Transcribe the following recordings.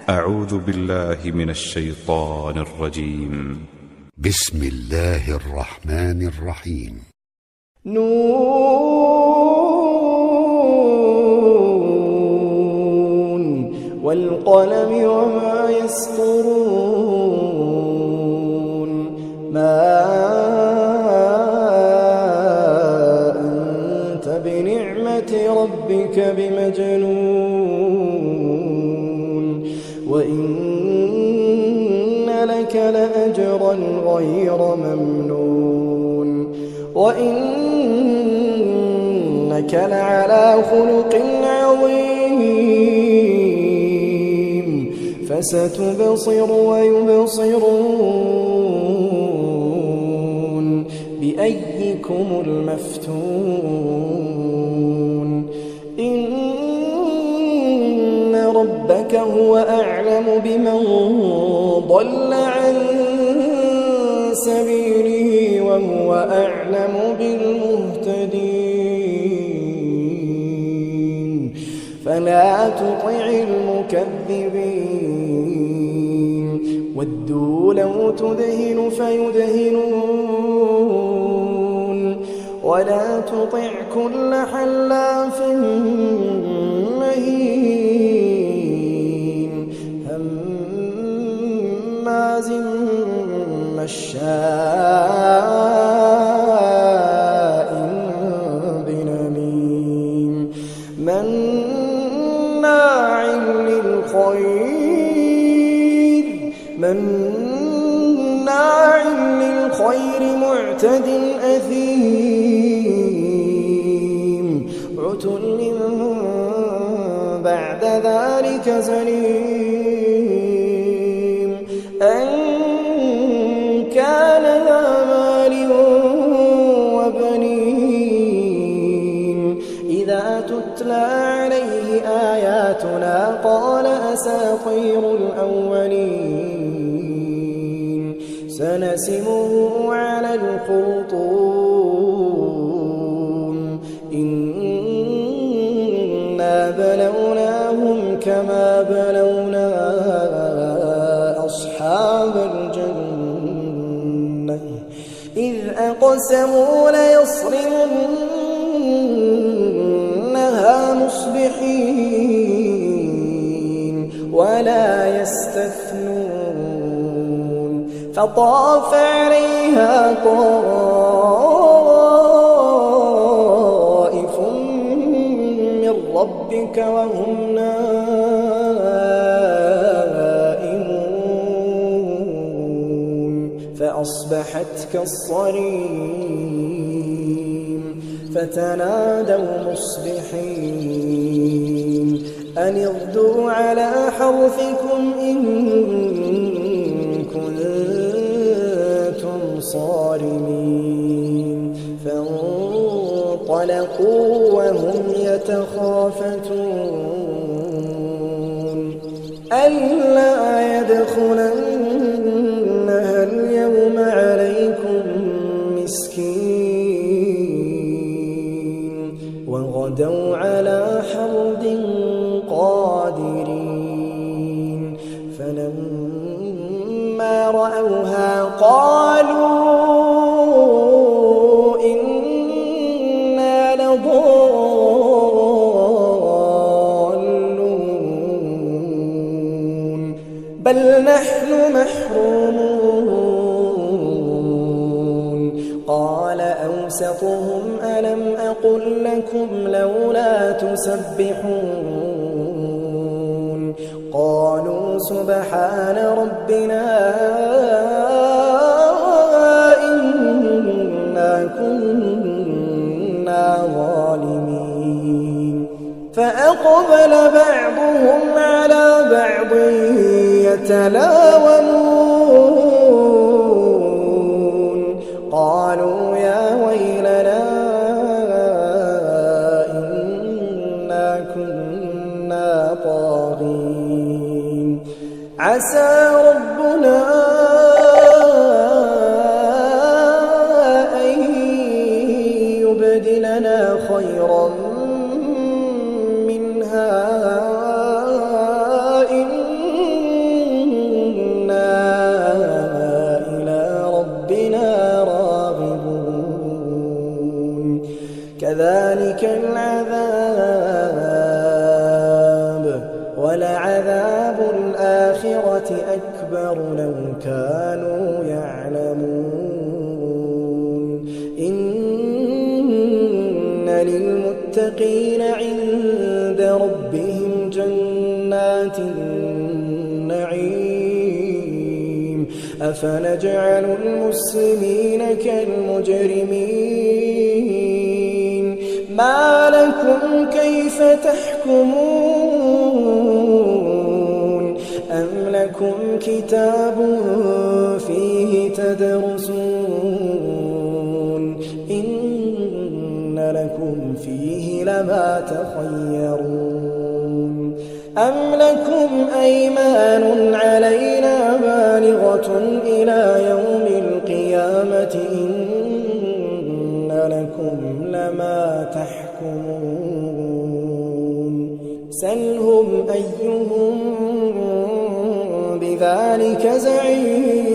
أعوذ بالله من الشيطان الرجيم. بسم الله الرحمن الرحيم. نون والقلم وما يسطرون ما أنت بنعمة ربك بمجنون وإن لك لأجرا غير ممنون وإنك لعلى خلق عظيم فستبصر ويبصرون بأيكم المفتون إن ربك هو أعلم بمن ضل عن سبيله وهو أعلم بالمهتدين فلا تطع المكذبين ودوا لو تدهن فيدهنون ولا تطع كل حلاف مهين هماز مشاء بنميم مناع للخير معتد أثيم عتل بعد ذلك زنيم أن كان ذا مال وبنين إذا تتلى عليه آياتنا قال أساطير الأولين سنسمه على الخرطوم إنا بلوناهم كما بلونا أصحاب الجنة إذ أقسموا ليصرمنها مصبحين ولا يستثنون فطاف عليها طائف من ربك وهم نائمون فأصبحت كالصريم فتنادوا مصبحين أن اغدوا على حرثكم إن كنتم صارمين فانطلقوا وهم يتخافتون ألا يدخلنها اليوم عليكم مسكين وغدوا على حرد قادرين فلما رأوها قالوا إنا لضالون بل نحن محرومون قال أوسطهم ألم أقل لكم لولا تسبحون قالوا سبحان ربنا إنا كنا ظالمين فأقبل بعضهم على بعض يتلاومون قالوا يا ويلنا إنا كنا طاغين عسى ربنا أن يبدلنا خيرا منها كذلك العذاب ولعذاب الآخرة أكبر لو كانوا يعلمون إن للمتقين عند ربهم جنات النعيم أفنجعل المسلمين كالمجرمين ما لكم كيف تحكمون أم لكم كتاب فيه تدرسون إن لكم فيه لما تخيرون أم لكم أيمان علينا بالغة إلى يوم القيامة إن لكم لما تحكمون سلهم أيهم بذلك زعيم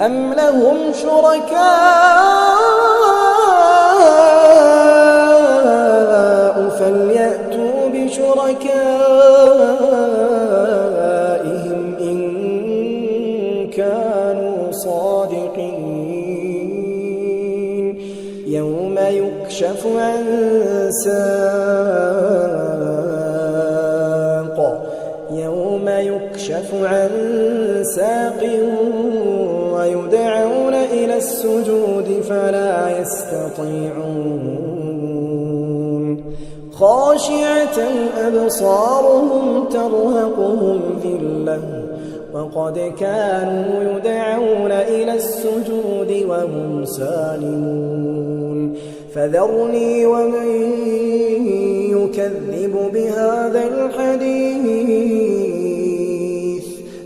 أم لهم شركاء فليأتوا بشركائهم إن كانوا صادقين يوم يكشف عن ساق ويدعون إلى السجود فلا يستطيعون خاشعة أبصارهم ترهقهم ذلة وقد كانوا يدعون إلى السجود وهم سالمون فذرني ومن يكذب بهذا الحديث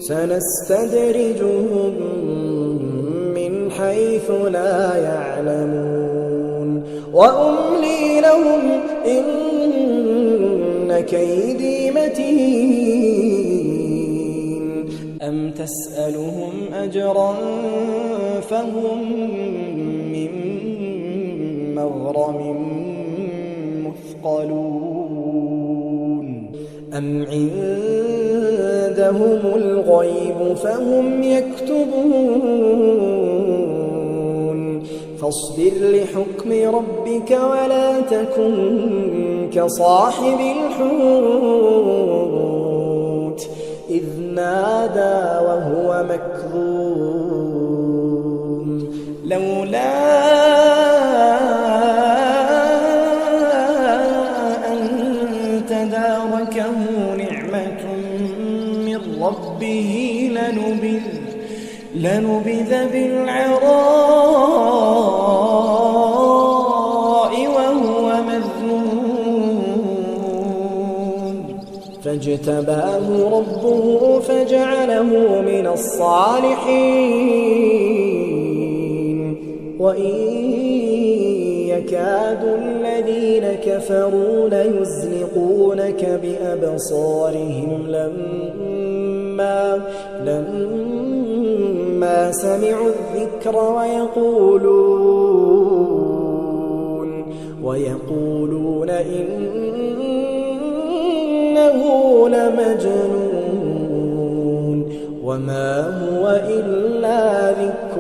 سنستدرجهم من حيث لا يعلمون وأملي لهم إن كيدي متين أم تسألهم أجرا فهم من مغرم مثقلون أم عندهم الغيب فهم يكتبون فاصبر لحكم ربك ولا تكن كصاحب الحوت إذ نادى وهو مكظوم لولا أن تداركه نعمة من ربه لنبذ بالعراء وهو مذموم فاجتباه ربه فجعله من الصالحين وإن يكاد الذين كفروا ليزلقونك بأبصارهم لما سمعوا الذكر ويقولون إنه لمجنون وما هو إلا ذكر